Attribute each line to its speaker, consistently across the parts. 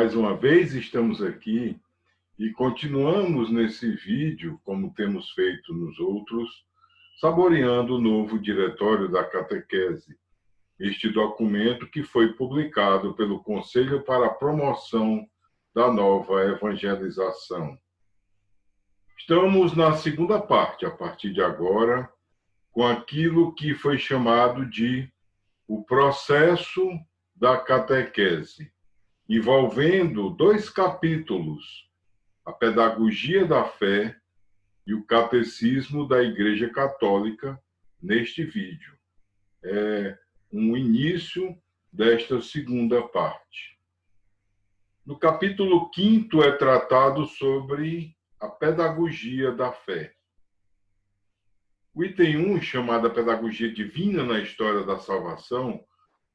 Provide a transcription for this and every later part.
Speaker 1: Mais uma vez estamos aqui e continuamos nesse vídeo, como temos feito nos outros, saboreando o novo Diretório da Catequese, este documento que foi publicado pelo Conselho para a Promoção da Nova Evangelização. Estamos na segunda parte, a partir de agora, com aquilo que foi chamado de o processo da catequese, envolvendo 2 capítulos, a pedagogia da fé e o catecismo da Igreja Católica, neste vídeo. É um início desta segunda parte. No capítulo 5º é tratado sobre a pedagogia da fé. O item 1, chamado Pedagogia Divina na História da Salvação,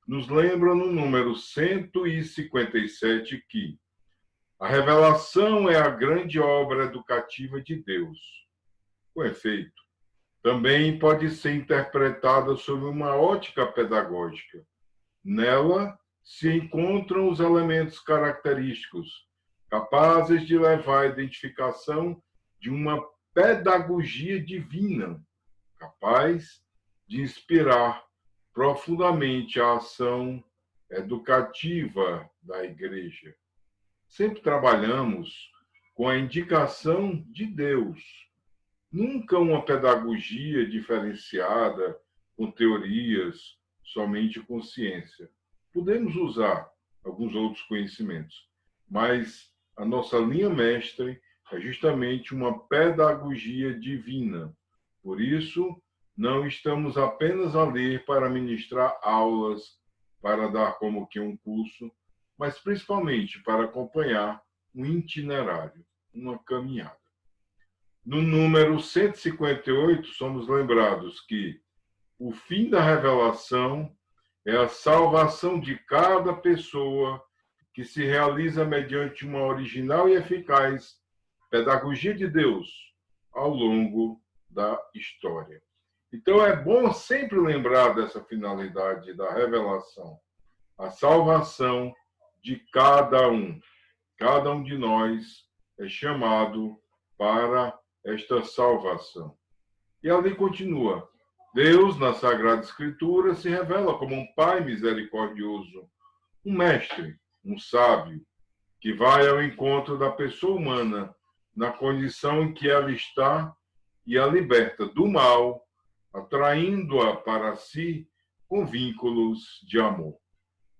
Speaker 1: nos lembra no número 157 que a revelação é a grande obra educativa de Deus. Com efeito, também pode ser interpretada sob uma ótica pedagógica. Nela se encontram os elementos característicos, capazes de levar à identificação de uma pedagogia divina, capaz de inspirar profundamente a ação educativa da Igreja. Sempre trabalhamos com a indicação de Deus, nunca uma pedagogia diferenciada com teorias, somente com ciência. Podemos usar alguns outros conhecimentos, mas a nossa linha mestre é justamente uma pedagogia divina. Por isso, não estamos apenas a ler para ministrar aulas, para dar como que um curso, mas principalmente para acompanhar um itinerário, uma caminhada. No número 158, somos lembrados que o fim da revelação é a salvação de cada pessoa que se realiza mediante uma original e eficaz pedagogia de Deus ao longo da história. Então, é bom sempre lembrar dessa finalidade da revelação, a salvação de cada um. Cada um de nós é chamado para esta salvação. E ali continua. Deus, na Sagrada Escritura, se revela como um Pai misericordioso, um mestre, um sábio, que vai ao encontro da pessoa humana na condição em que ela está e a liberta do mal, atraindo-a para si com vínculos de amor.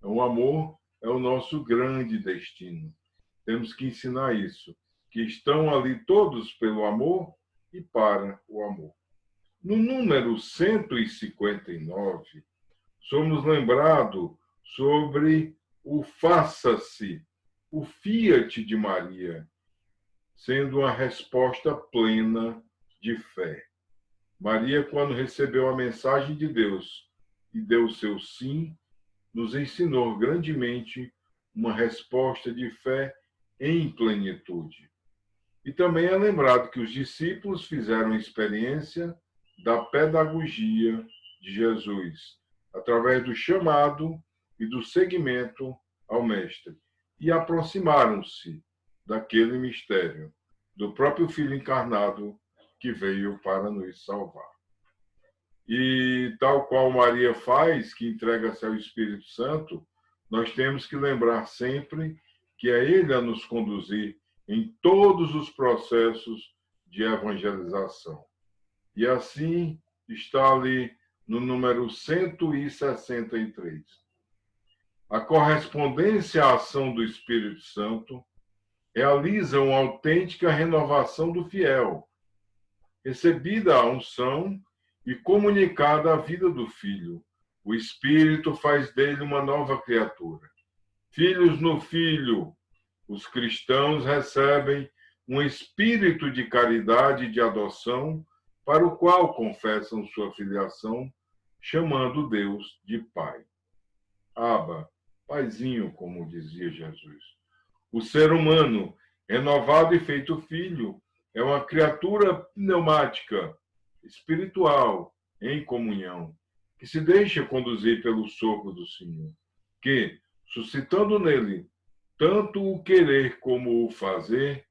Speaker 1: O amor é o nosso grande destino. Temos que ensinar isso, que estão ali todos pelo amor e para o amor. No número 159, somos lembrados sobre o faça-se, o fiat de Maria, sendo uma resposta plena de fé. Maria, quando recebeu a mensagem de Deus e deu o seu sim, nos ensinou grandemente uma resposta de fé em plenitude. E também é lembrado que os discípulos fizeram experiência da pedagogia de Jesus, através do chamado e do seguimento ao Mestre, e aproximaram-se daquele mistério, do próprio Filho encarnado que veio para nos salvar. E tal qual Maria faz, que entrega-se ao Espírito Santo, nós temos que lembrar sempre que é Ele a nos conduzir em todos os processos de evangelização. E assim está ali no número 163. A correspondência à ação do Espírito Santo realiza uma autêntica renovação do fiel, recebida a unção e comunicada à vida do Filho. O Espírito faz dele uma nova criatura. Filhos no Filho, os cristãos recebem um espírito de caridade e de adoção, para o qual confessam sua filiação, chamando Deus de Pai. Abba, Paizinho, como dizia Jesus. O ser humano, renovado e feito filho, é uma criatura pneumática, espiritual, em comunhão, que se deixa conduzir pelo sopro do Senhor, que, suscitando nele tanto o querer como o fazer,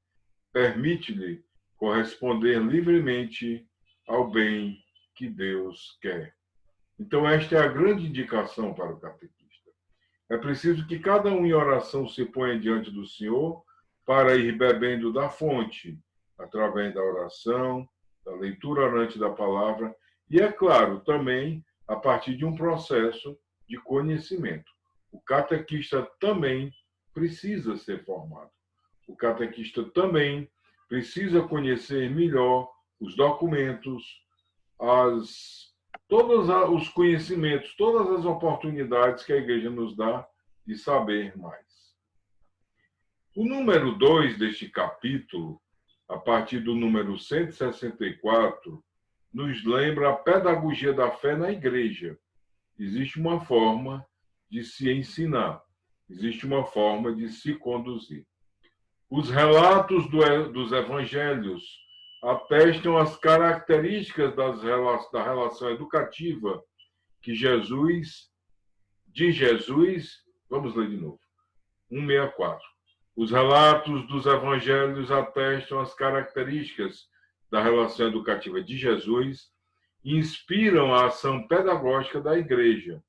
Speaker 1: permite-lhe corresponder livremente ao bem que Deus quer. Então, esta é a grande indicação para o catequista. É preciso que cada um em oração se ponha diante do Senhor para ir bebendo da fonte, através da oração, da leitura orante da palavra, e, é claro, também a partir de um processo de conhecimento. O catequista também precisa ser formado. O catequista também precisa conhecer melhor os documentos, todos os conhecimentos, todas as oportunidades que a Igreja nos dá de saber mais. O número 2 deste capítulo, a partir do número 164, nos lembra a pedagogia da fé na Igreja. Existe uma forma de se ensinar, existe uma forma de se conduzir. Os relatos dos evangelhos atestam as características da relação educativa de Jesus, vamos ler de novo, 164. Os relatos dos evangelhos atestam as características da relação educativa de Jesus e inspiram a ação pedagógica da Igreja.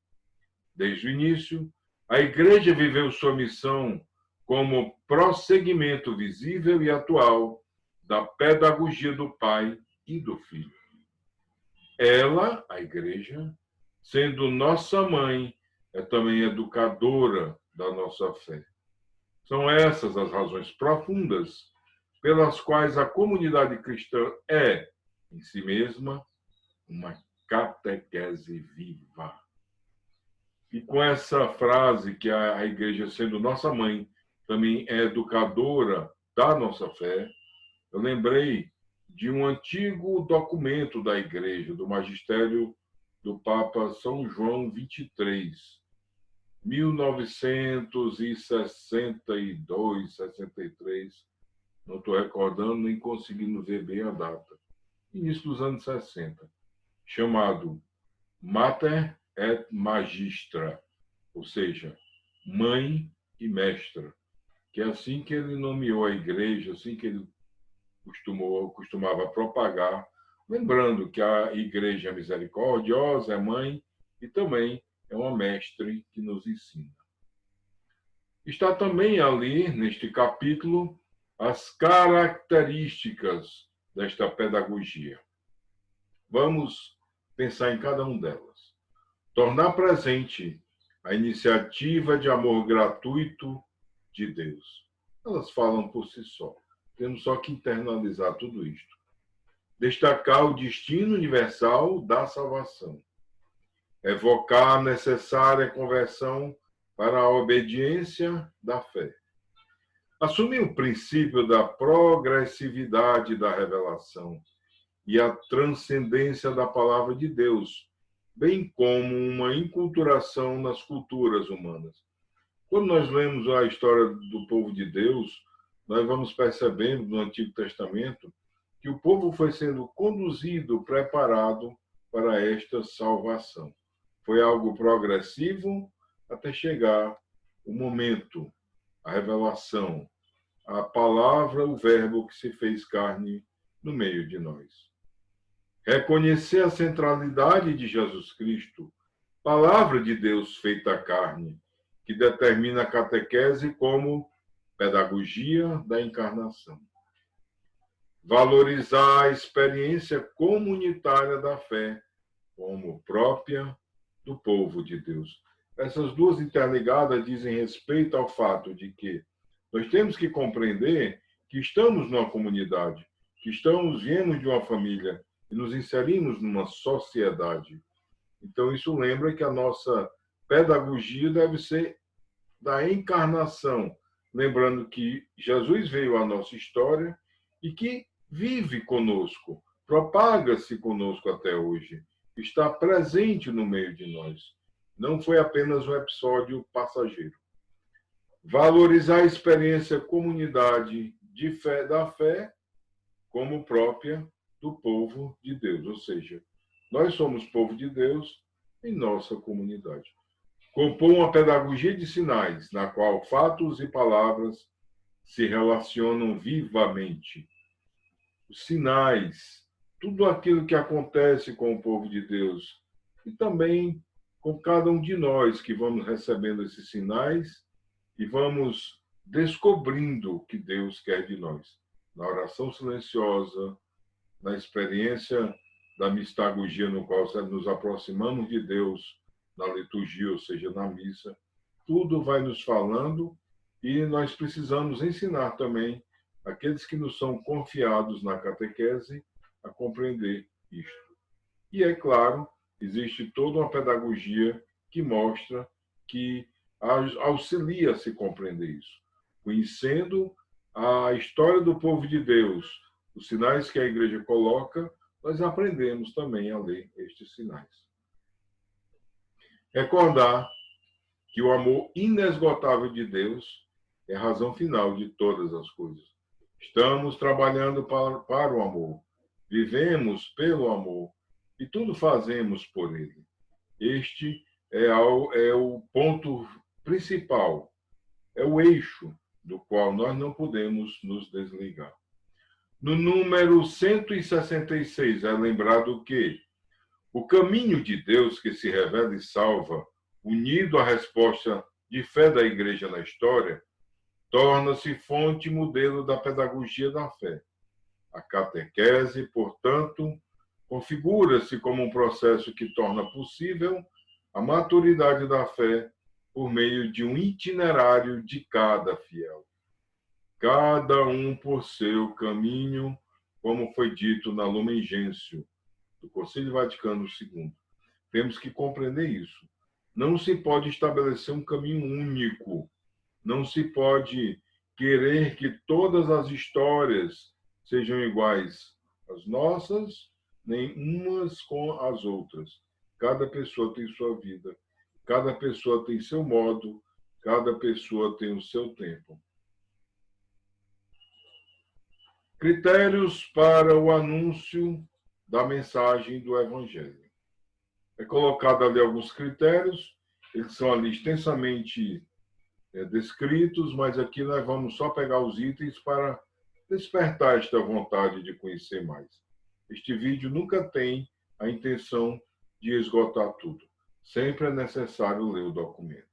Speaker 1: Desde o início, a Igreja viveu sua missão como prosseguimento visível e atual da pedagogia do Pai e do Filho. Ela, a Igreja, sendo nossa mãe, é também educadora da nossa fé. São essas as razões profundas pelas quais a comunidade cristã é, em si mesma, uma catequese viva. E com essa frase que a Igreja, sendo nossa mãe, também é educadora da nossa fé, eu lembrei de um antigo documento da Igreja, do magistério do Papa São João XXIII, 1962, 63, não estou recordando nem conseguindo ver bem a data, início dos anos 60, chamado Mater et Magistra, ou seja, mãe e mestra, que é assim que ele nomeou a Igreja, assim que ele costumava propagar, lembrando que a Igreja é misericordiosa, é mãe e também é uma mestre que nos ensina. Está também ali, neste capítulo, as características desta pedagogia. Vamos pensar em cada uma delas. Tornar presente a iniciativa de amor gratuito de Deus. Elas falam por si só. Temos só que internalizar tudo isto. Destacar o destino universal da salvação. Evocar a necessária conversão para a obediência da fé. Assumir o princípio da progressividade da revelação e a transcendência da palavra de Deus, bem como uma enculturação nas culturas humanas. Quando nós lemos a história do povo de Deus, nós vamos percebendo no Antigo Testamento que o povo foi sendo conduzido, preparado para esta salvação. Foi algo progressivo até chegar o momento, a revelação, a palavra, o verbo que se fez carne no meio de nós. Reconhecer a centralidade de Jesus Cristo, palavra de Deus feita carne, que determina a catequese como pedagogia da encarnação. Valorizar a experiência comunitária da fé como própria do povo de Deus. Essas duas interligadas dizem respeito ao fato de que nós temos que compreender que estamos numa comunidade, que viemos de uma família e nos inserimos numa sociedade. Então, isso lembra que a nossa pedagogia deve ser da encarnação, lembrando que Jesus veio à nossa história e que vive conosco, propaga-se conosco até hoje, está presente no meio de nós. Não foi apenas um episódio passageiro. Valorizar a experiência comunidade de fé, da fé como própria do povo de Deus, ou seja, nós somos povo de Deus em nossa comunidade. compor uma pedagogia de sinais, na qual fatos e palavras se relacionam vivamente. Os sinais, tudo aquilo que acontece com o povo de Deus, e também com cada um de nós que vamos recebendo esses sinais e vamos descobrindo o que Deus quer de nós. Na oração silenciosa, na experiência da mistagogia, no qual nos aproximamos de Deus, na liturgia, ou seja, na missa, tudo vai nos falando e nós precisamos ensinar também aqueles que nos são confiados na catequese a compreender isto. E, é claro, existe toda uma pedagogia que mostra, que auxilia a se compreender isso. Conhecendo a história do povo de Deus, os sinais que a Igreja coloca, nós aprendemos também a ler estes sinais. Recordar que o amor inesgotável de Deus é a razão final de todas as coisas. Estamos trabalhando para o amor, vivemos pelo amor e tudo fazemos por ele. Este é o ponto principal, é o eixo do qual nós não podemos nos desligar. No número 166 é lembrado que o caminho de Deus que se revela e salva, unido à resposta de fé da Igreja na história, torna-se fonte e modelo da pedagogia da fé. A catequese, portanto, configura-se como um processo que torna possível a maturidade da fé por meio de um itinerário de cada fiel. Cada um por seu caminho, como foi dito na Lumen Gentium, do Concílio Vaticano II. Temos que compreender isso. Não se pode estabelecer um caminho único. Não se pode querer que todas as histórias sejam iguais às nossas, nem umas com as outras. Cada pessoa tem sua vida, cada pessoa tem seu modo, cada pessoa tem o seu tempo. Critérios para o anúncio da mensagem do Evangelho. É colocado ali alguns critérios, eles são ali extensamente descritos, mas aqui nós vamos só pegar os itens para despertar esta vontade de conhecer mais. Este vídeo nunca tem a intenção de esgotar tudo. Sempre é necessário ler o documento.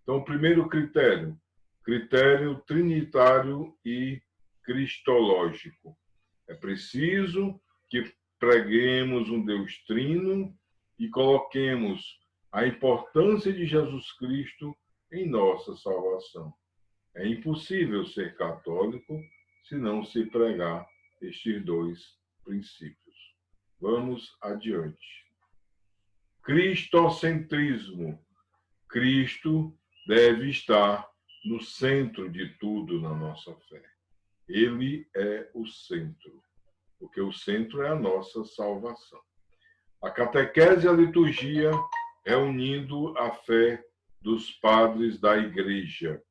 Speaker 1: Então, o primeiro critério, critério trinitário e cristológico. É preciso que preguemos um Deus trino e coloquemos a importância de Jesus Cristo em nossa salvação. É impossível ser católico se não se pregar estes dois princípios. Vamos adiante. Cristocentrismo. Cristo deve estar no centro de tudo na nossa fé. Ele é o centro, porque o centro é a nossa salvação. A catequese e a liturgia reunindo a fé dos padres da Igreja.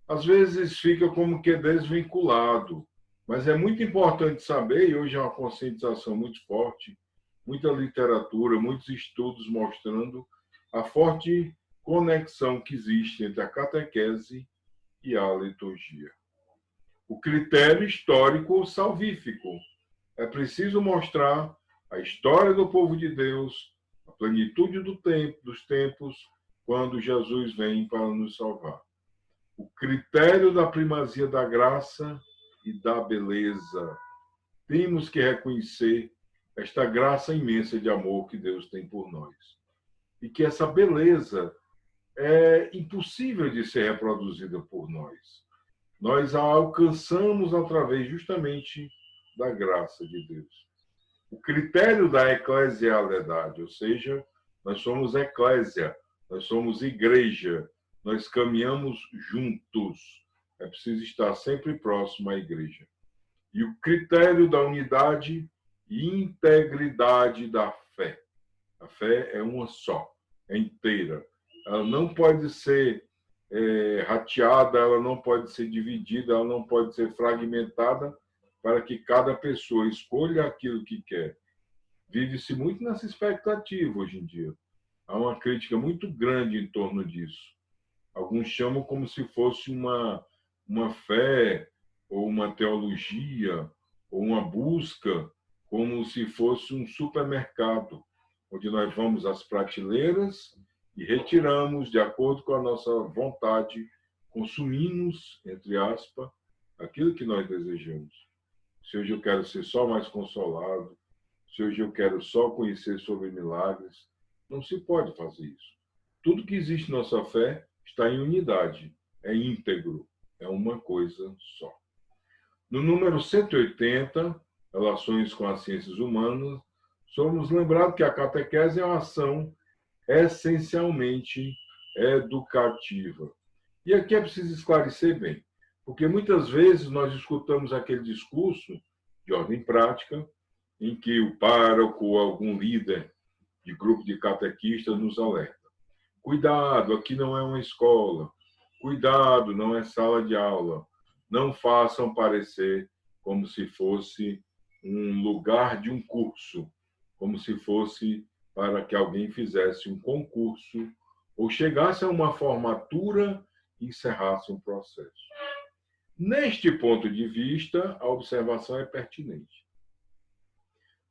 Speaker 1: Às vezes fica como que desvinculado, mas é muito importante saber, e hoje é uma conscientização muito forte, muita literatura, muitos estudos mostrando a forte conexão que existe entre a catequese e a liturgia. O critério histórico salvífico. É preciso mostrar a história do povo de Deus, a plenitude dos tempos, quando Jesus vem para nos salvar. O critério da primazia da graça e da beleza. Temos que reconhecer esta graça imensa de amor que Deus tem por nós. E que essa beleza é impossível de ser reproduzida por nós. Nós a alcançamos através justamente da graça de Deus. O critério da eclesialidade, ou seja, nós somos eclésia, nós somos igreja, nós caminhamos juntos. É preciso estar sempre próximo à igreja. E o critério da unidade e integridade da fé. A fé é uma só, é inteira. Ela não pode ser rateada, ela não pode ser dividida, ela não pode ser fragmentada para que cada pessoa escolha aquilo que quer. Vive-se muito nessa expectativa hoje em dia. Há uma crítica muito grande em torno disso. Alguns chamam como se fosse uma fé, ou uma teologia, ou uma busca, como se fosse um supermercado, onde nós vamos às prateleiras e retiramos, de acordo com a nossa vontade, consumimos, entre aspas, aquilo que nós desejamos. Se hoje eu quero ser só mais consolado, se hoje eu quero só conhecer sobre milagres, não se pode fazer isso. Tudo que existe na nossa fé está em unidade, é íntegro, é uma coisa só. No número 180, Relações com as Ciências Humanas, somos lembrados que a catequese é uma ação essencialmente educativa. E aqui é preciso esclarecer bem, porque muitas vezes nós escutamos aquele discurso de ordem prática, em que o pároco ou algum líder de grupo de catequistas nos alerta. Cuidado, aqui não é uma escola. Cuidado, não é sala de aula. Não façam parecer como se fosse um lugar de um curso, como se fosse para que alguém fizesse um concurso ou chegasse a uma formatura e encerrasse um processo. Neste ponto de vista, a observação é pertinente.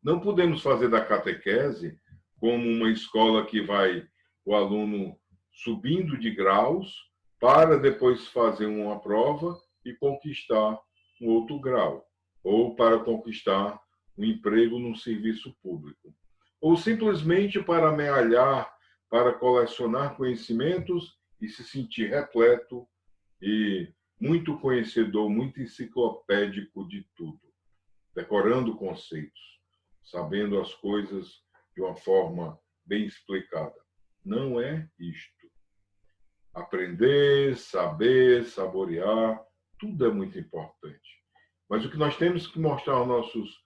Speaker 1: Não podemos fazer da catequese como uma escola que vai o aluno subindo de graus para depois fazer uma prova e conquistar um outro grau, ou para conquistar um emprego num serviço público, ou simplesmente para amealhar, para colecionar conhecimentos e se sentir repleto e muito conhecedor, muito enciclopédico de tudo, decorando conceitos, sabendo as coisas de uma forma bem explicada. Não é isto. Aprender, saber, saborear, tudo é muito importante. Mas o que nós temos que mostrar aos nossos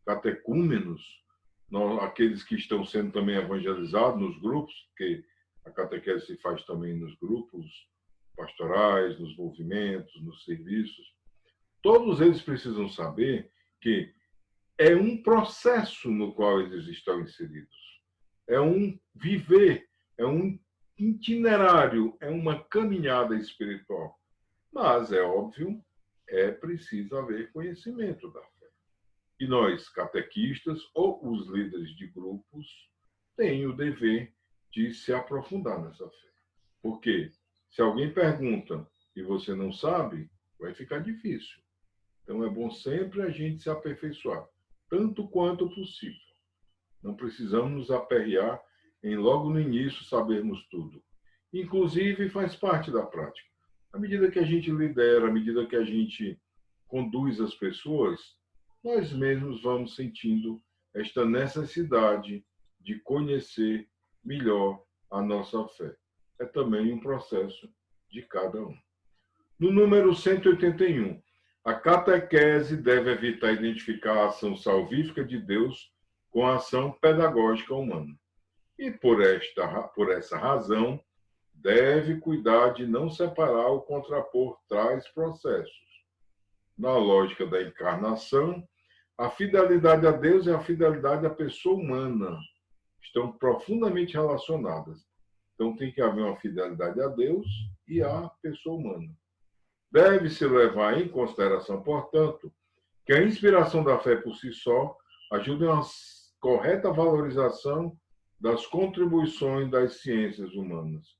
Speaker 1: catecúmenos, aqueles que estão sendo também evangelizados nos grupos, porque a catequese se faz também nos grupos pastorais, nos movimentos, nos serviços, todos eles precisam saber que é um processo no qual eles estão inseridos. É um viver, é um itinerário, é uma caminhada espiritual. Mas, é óbvio, é preciso haver conhecimento da fé. E nós, catequistas ou os líderes de grupos, têm o dever de se aprofundar nessa fé. Porque se alguém pergunta e você não sabe, vai ficar difícil. Então, é bom sempre a gente se aperfeiçoar, tanto quanto possível. Não precisamos nos aperrear em logo no início sabermos tudo. Inclusive, faz parte da prática. À medida que a gente lidera, à medida que a gente conduz as pessoas, nós mesmos vamos sentindo esta necessidade de conhecer melhor a nossa fé. É também um processo de cada um. No número 181, a catequese deve evitar identificar a ação salvífica de Deus com a ação pedagógica humana. E por essa razão, deve cuidar de não separar ou contrapor tais processos. Na lógica da encarnação, a fidelidade a Deus e a fidelidade à pessoa humana estão profundamente relacionadas. Então, tem que haver uma fidelidade a Deus e à pessoa humana. Deve-se levar em consideração, portanto, que a inspiração da fé por si só ajuda em uma correta valorização das contribuições das ciências humanas.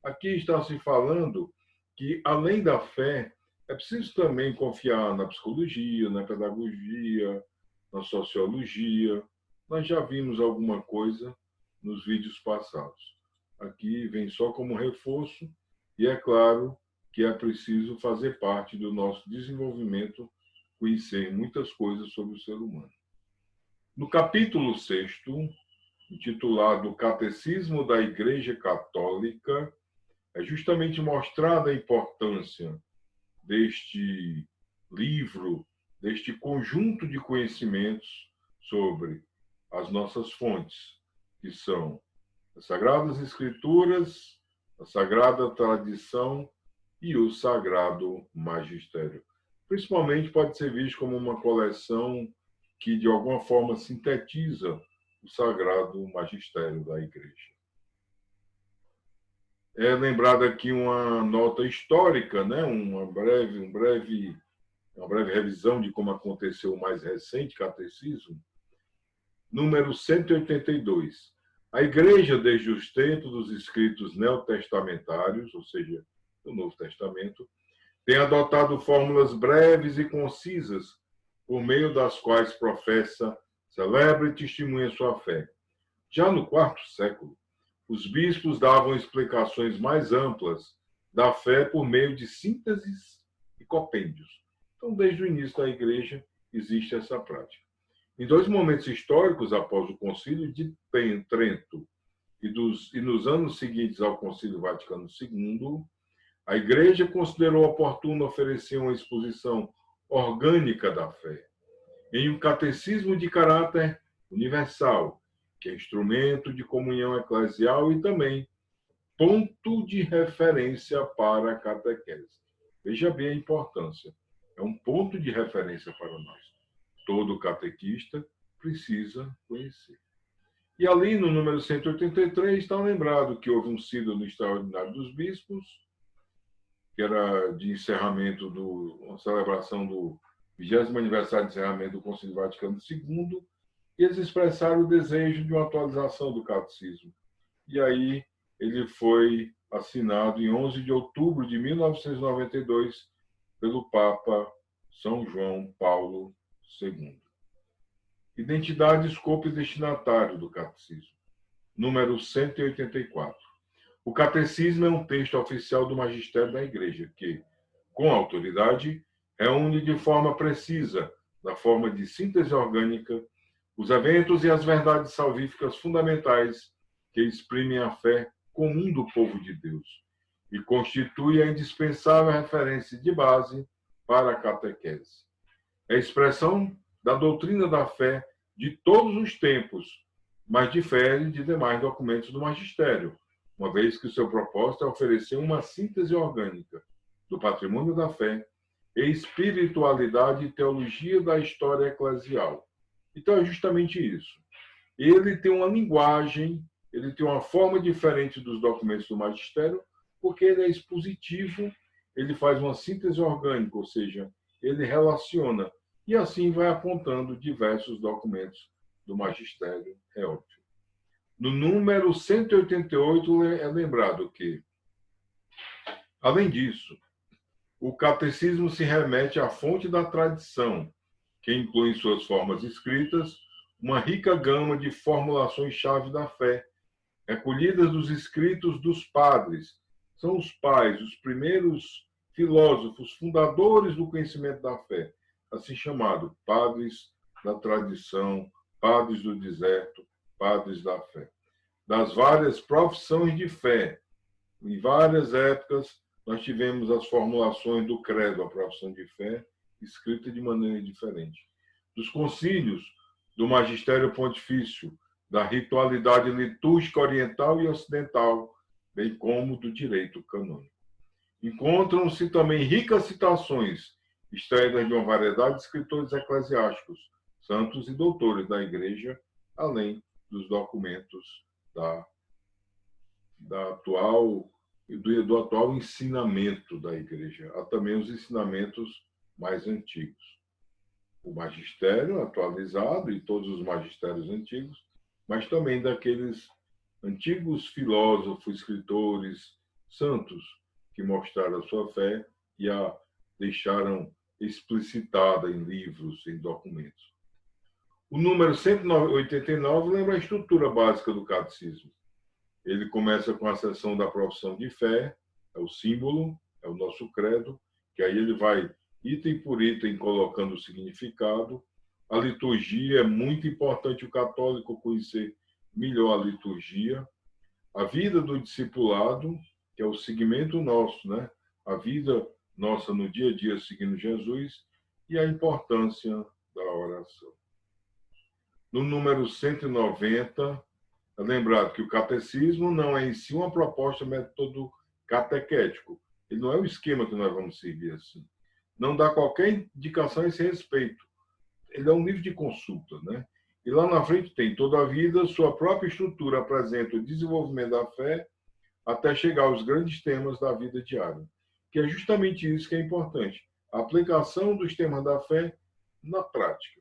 Speaker 1: Aqui está se falando que, além da fé, é preciso também confiar na psicologia, na pedagogia, na sociologia. Nós já vimos alguma coisa nos vídeos passados. Aqui vem só como reforço, e é claro que é preciso fazer parte do nosso desenvolvimento, conhecer muitas coisas sobre o ser humano. No capítulo 6º, intitulado Catecismo da Igreja Católica, é justamente mostrada a importância deste livro, deste conjunto de conhecimentos sobre as nossas fontes, que são as Sagradas Escrituras, a Sagrada Tradição e o Sagrado Magistério. Principalmente pode ser visto como uma coleção que, de alguma forma, sintetiza o Sagrado Magistério da Igreja. é lembrada aqui uma nota histórica, né? Uma breve revisão de como aconteceu o mais recente catecismo, número 182. A Igreja, desde os tempos dos escritos neotestamentários, ou seja, do Novo Testamento, tem adotado fórmulas breves e concisas, por meio das quais professa, celebra e testemunha sua fé. Já no quarto século, os bispos davam explicações mais amplas da fé por meio de sínteses e compêndios. Então, desde o início da Igreja, existe essa prática. Em dois momentos históricos, após o Concílio de Trento e nos anos seguintes ao Concílio Vaticano II, a Igreja considerou oportuno oferecer uma exposição orgânica da fé, em um catecismo de caráter universal, que é instrumento de comunhão eclesial e também ponto de referência para a catequese. Veja bem a importância. É um ponto de referência para nós. Todo catequista precisa conhecer. E ali, no número 183, está lembrado que houve um sínodo extraordinário dos bispos, que era de encerramento, uma celebração do 20º aniversário de encerramento do Concílio Vaticano II, e eles expressaram o desejo de uma atualização do catecismo. E aí ele foi assinado em 11 de outubro de 1992 pelo Papa São João Paulo II. Identidade, escopo e destinatário do catecismo. Número 184. O catecismo é um texto oficial do magistério da Igreja que, com autoridade, reúne de forma precisa, na forma de síntese orgânica, os eventos e as verdades salvíficas fundamentais que exprimem a fé comum do povo de Deus e constitui a indispensável referência de base para a catequese. É a expressão da doutrina da fé de todos os tempos, mas difere de demais documentos do magistério, uma vez que o seu propósito é oferecer uma síntese orgânica do patrimônio da fé e espiritualidade e teologia da história eclesial. Então, é justamente isso. Ele tem uma linguagem, ele tem uma forma diferente dos documentos do magistério, porque ele é expositivo, ele faz uma síntese orgânica, ou seja, ele relaciona, e assim vai apontando diversos documentos do magistério, é óbvio. No número 188 é lembrado que, além disso, o catecismo se remete à fonte da tradição, que inclui em suas formas escritas uma rica gama de formulações-chave da fé, recolhidas dos escritos dos padres. São os pais, os primeiros filósofos, fundadores do conhecimento da fé, assim chamado padres da tradição, padres do deserto, padres da fé. Das várias profissões de fé, em várias épocas, nós tivemos as formulações do credo, a profissão de fé, escrita de maneira diferente. Dos concílios, do magistério pontifício, da ritualidade litúrgica oriental e ocidental, bem como do direito canônico. Encontram-se também ricas citações, extraídas de uma variedade de escritores eclesiásticos, santos e doutores da Igreja, além dos documentos do atual ensinamento da Igreja. Há também os ensinamentos mais antigos. O magistério atualizado e todos os magistérios antigos, mas também daqueles antigos filósofos, escritores, santos, que mostraram a sua fé e a deixaram explicitada em livros, em documentos. O número 189 lembra a estrutura básica do catecismo. Ele começa com a seção da profissão de fé, é o símbolo, é o nosso credo, que aí ele vai, item por item, colocando o significado. A liturgia, é muito importante o católico conhecer melhor a liturgia. A vida do discipulado, que é o seguimento nosso, né? A vida nossa no dia a dia seguindo Jesus, e a importância da oração. No número 190, é lembrado que o catecismo não é em si uma proposta método catequético. Ele não é o esquema que nós vamos seguir assim. Não dá qualquer indicação a esse respeito. Ele é um livro de consulta, né? E lá na frente tem toda a vida, sua própria estrutura apresenta o desenvolvimento da fé, até chegar aos grandes temas da vida diária, que é justamente isso que é importante, a aplicação dos temas da fé na prática.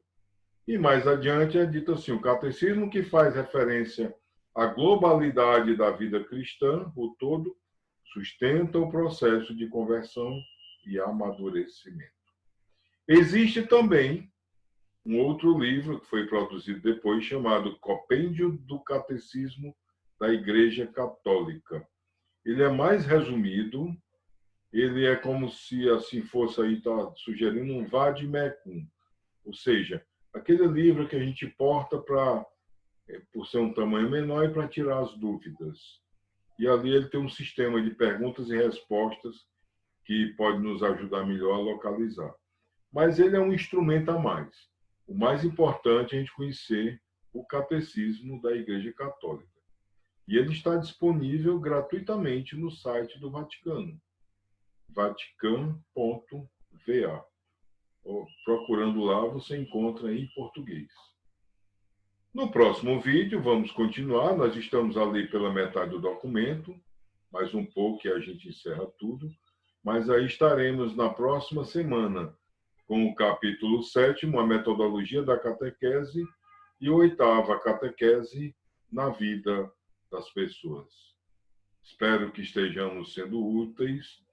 Speaker 1: E mais adiante é dito assim, o catecismo que faz referência à globalidade da vida cristã, o todo, sustenta o processo de conversão e amadurecimento. Existe também um outro livro que foi produzido depois, chamado Compêndio do Catecismo da Igreja Católica. Ele é mais resumido, ele é como se assim fosse aí, está sugerindo um vade-mecum, ou seja, aquele livro que a gente porta para, por ser um tamanho menor, e para tirar as dúvidas. E ali ele tem um sistema de perguntas e respostas que pode nos ajudar melhor a localizar. Mas ele é um instrumento a mais. O mais importante é a gente conhecer o catecismo da Igreja Católica. E ele está disponível gratuitamente no site do Vaticano, vatican.va. Procurando lá, você encontra em português. No próximo vídeo, vamos continuar. Nós estamos ali pela metade do documento, mais um pouco e a gente encerra tudo. Mas aí estaremos na próxima semana com o capítulo 7º, a metodologia da catequese, e a 8ª, a catequese na vida das pessoas. Espero que estejamos sendo úteis.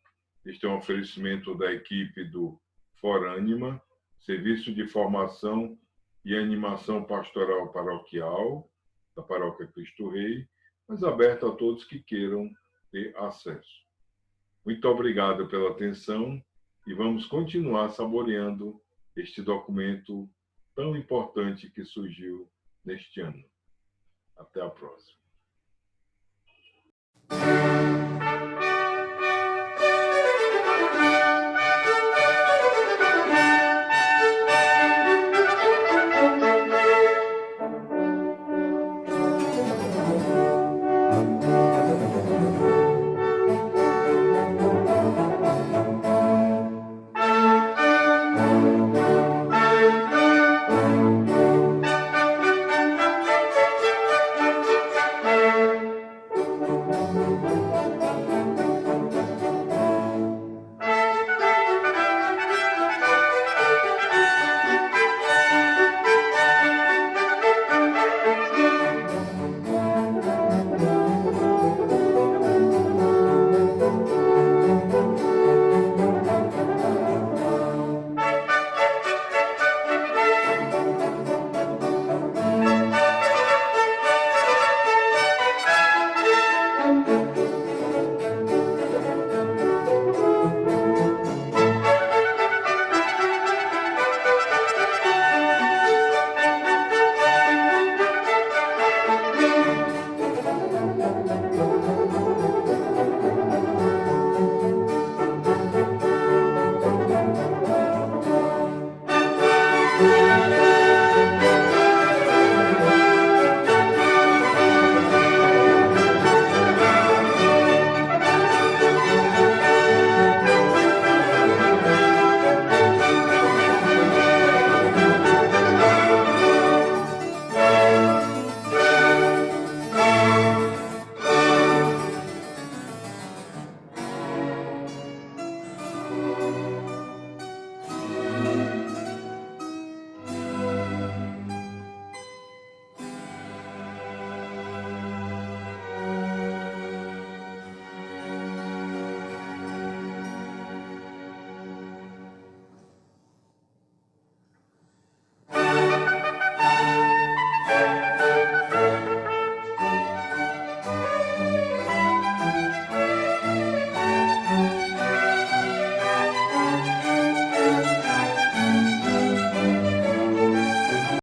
Speaker 1: Este é um oferecimento da equipe do Forânima, Serviço de Formação e Animação Pastoral Paroquial, da Paróquia Cristo Rei, mas aberto a todos que queiram ter acesso. Muito obrigado pela atenção e vamos continuar saboreando este documento tão importante que surgiu neste ano. Até a próxima.